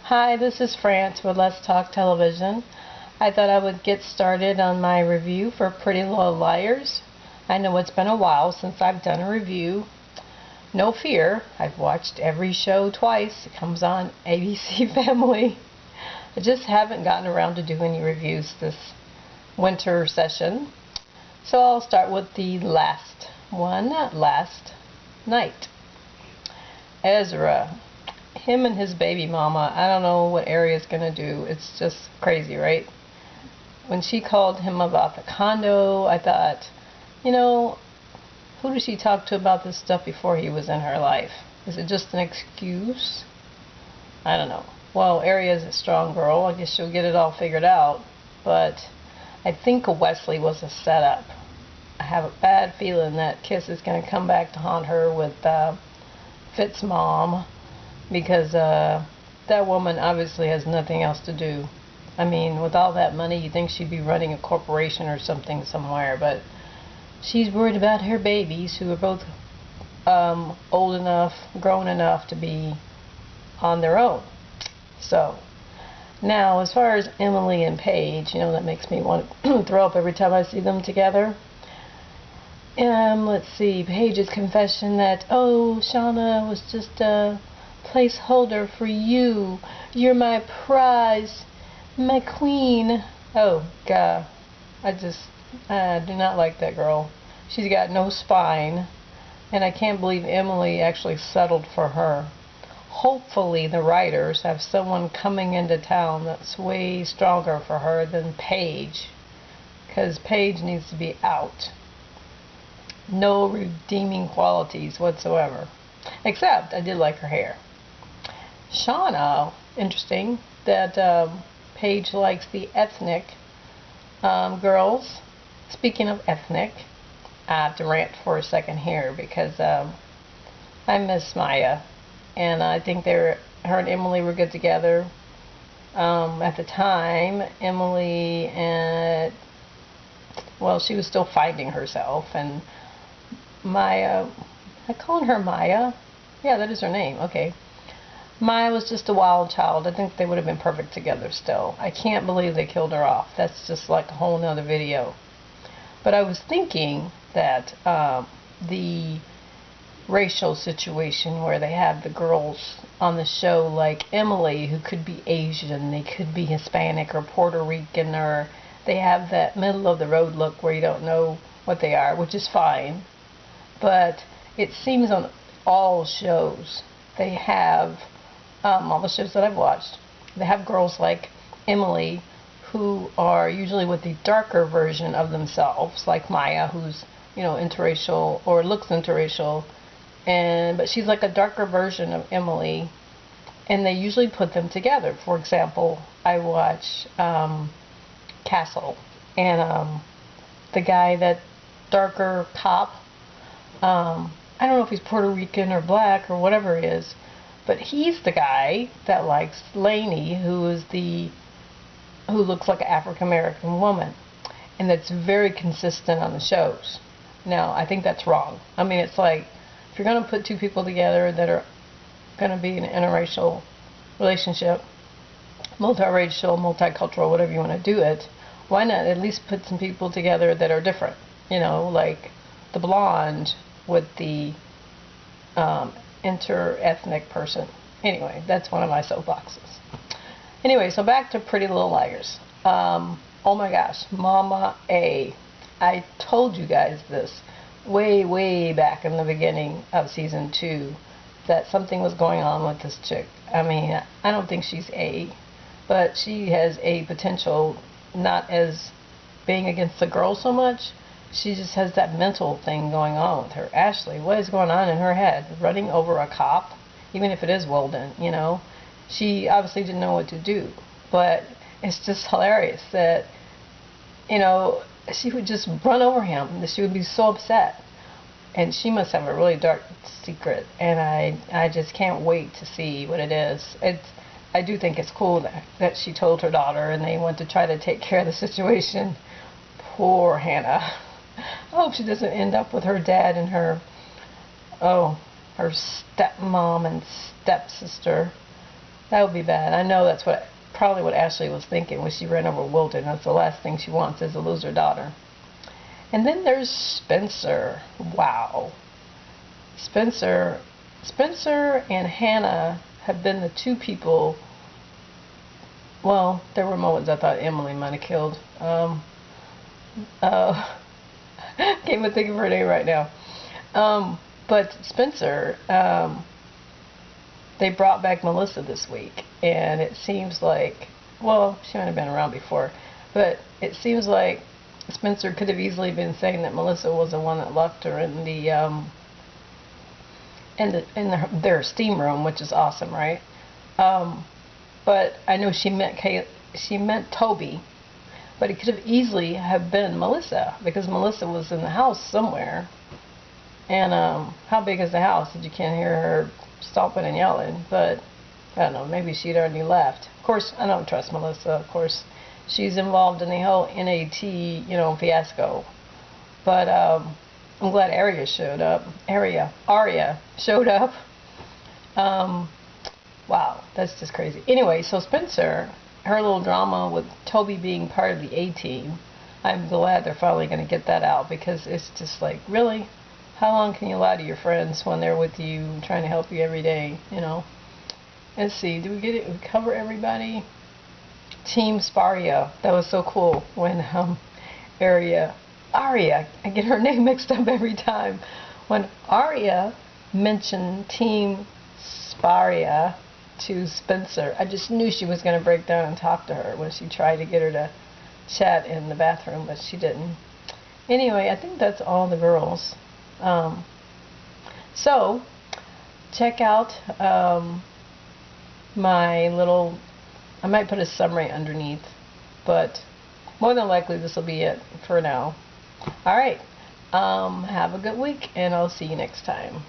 Hi, this is France with Let's Talk Television. I thought I would get started on my review for Pretty Little Liars. I know it's been a while since I've done a review. No fear, I've watched every show twice. It comes on ABC Family. I just haven't gotten around to doing any reviews this winter session. So I'll start with the last one, last night. Ezra. Him and his baby mama, I don't know what Aria's gonna do. It's just crazy, right? When she called him about the condo, I thought, who did she talk to about this stuff before he was in her life? Is it just an excuse? I don't know. Well, Aria's a strong girl. I guess she'll get it all figured out. But I think Wesley was a setup. I have a bad feeling that Kiss is going to come back to haunt her with Fitz's mom, because that woman obviously has nothing else to do. I mean, with all that money, you'd think she'd be running a corporation or something somewhere, but she's worried about her babies, who are both old enough, grown enough to be on their own. So, now, as far as Emily and Paige, that makes me want to throw up every time I see them together. Let's see, Paige's confession that, Shauna was just a placeholder for you. You're my prize, my queen. Oh, God. I do not like that girl. She's got no spine, and I can't believe Emily actually settled for her. Hopefully the writers have someone coming into town that's way stronger for her than Paige, because Paige needs to be out. No redeeming qualities whatsoever. Except I did like her hair. Shauna, interesting that Paige likes the ethnic girls. Speaking of ethnic, I have to rant for a second here because I miss Maya, and I think her and Emily were good together. At the time, Emily she was still finding herself, and Maya, I call her Maya. Yeah, that is her name. Okay. Maya was just a wild child. I think they would have been perfect together still. I can't believe they killed her off. That's just like a whole nother video. But I was thinking that the racial situation where they have the girls on the show like Emily, who could be Asian, they could be Hispanic or Puerto Rican, or they have that middle of the road look where you don't know what they are, which is fine. But it seems on all shows they have, all the shows that I've watched, they have girls like Emily who are usually with the darker version of themselves, like Maya, who's interracial or looks interracial, but she's like a darker version of Emily, and they usually put them together. For example, I watch Castle, and the guy, that darker cop, I don't know if he's Puerto Rican or black or whatever he is, but he's the guy that likes Lainey, who looks like an African American woman, and that's very consistent on the shows. Now, I think that's wrong. I mean, it's like, if you're going to put two people together that are going to be in an interracial relationship, multiracial, multicultural, whatever you want to do it, why not at least put some people together that are different? Like the blonde with the inter-ethnic person. Anyway, that's one of my soapboxes. Anyway, so back to Pretty Little Liars. Oh my gosh, Mama A. I told you guys this way back in the beginning of season 2 that something was going on with this chick. I mean, I don't think she's A, but she has a potential, not as being against the girl so much. She just has that mental thing going on with her. Ashley, what is going on in her head? Running over a cop, even if it is Weldon, She obviously didn't know what to do. But it's just hilarious that, she would just run over him. She would be so upset. And she must have a really dark secret. And I just can't wait to see what it is. I do think it's cool that she told her daughter and they went to try to take care of the situation. Poor Hannah. I hope she doesn't end up with her dad and her stepmom and stepsister. That would be bad. I know that's probably what Ashley was thinking when she ran over Wilton. That's the last thing she wants is to lose her daughter. And then there's Spencer. Wow. Spencer and Hannah have been the two people. Well, there were moments I thought Emily might have killed. Can't even think of her name right now. But Spencer, they brought back Melissa this week, and it seems like, well, she might have been around before, but it seems like Spencer could have easily been saying that Melissa was the one that left her in their steam room, which is awesome, right? But I know she meant Toby, but it could have easily have been Melissa, because Melissa was in the house somewhere. And how big is the house that you can't hear her stomping and yelling? But I don't know, maybe she'd already left. Of course, I don't trust Melissa. Of course, she's involved in the whole NAT, fiasco. But I'm glad Arya showed up. Arya showed up. Wow, that's just crazy. Anyway, so Spencer, her little drama with Toby being part of the A-team, I'm glad they're finally going to get that out, because it's just like, really? How long can you lie to your friends when they're with you, trying to help you every day, Let's see, did we get it? We cover everybody? Team Sparia. That was so cool when Arya, I get her name mixed up every time. When Arya mentioned Team Sparia to Spencer, I just knew she was going to break down and talk to her when she tried to get her to chat in the bathroom, but she didn't. Anyway, I think that's all the girls. So check out my little, I might put a summary underneath, but more than likely this will be it for now. Alright, have a good week, and I'll see you next time.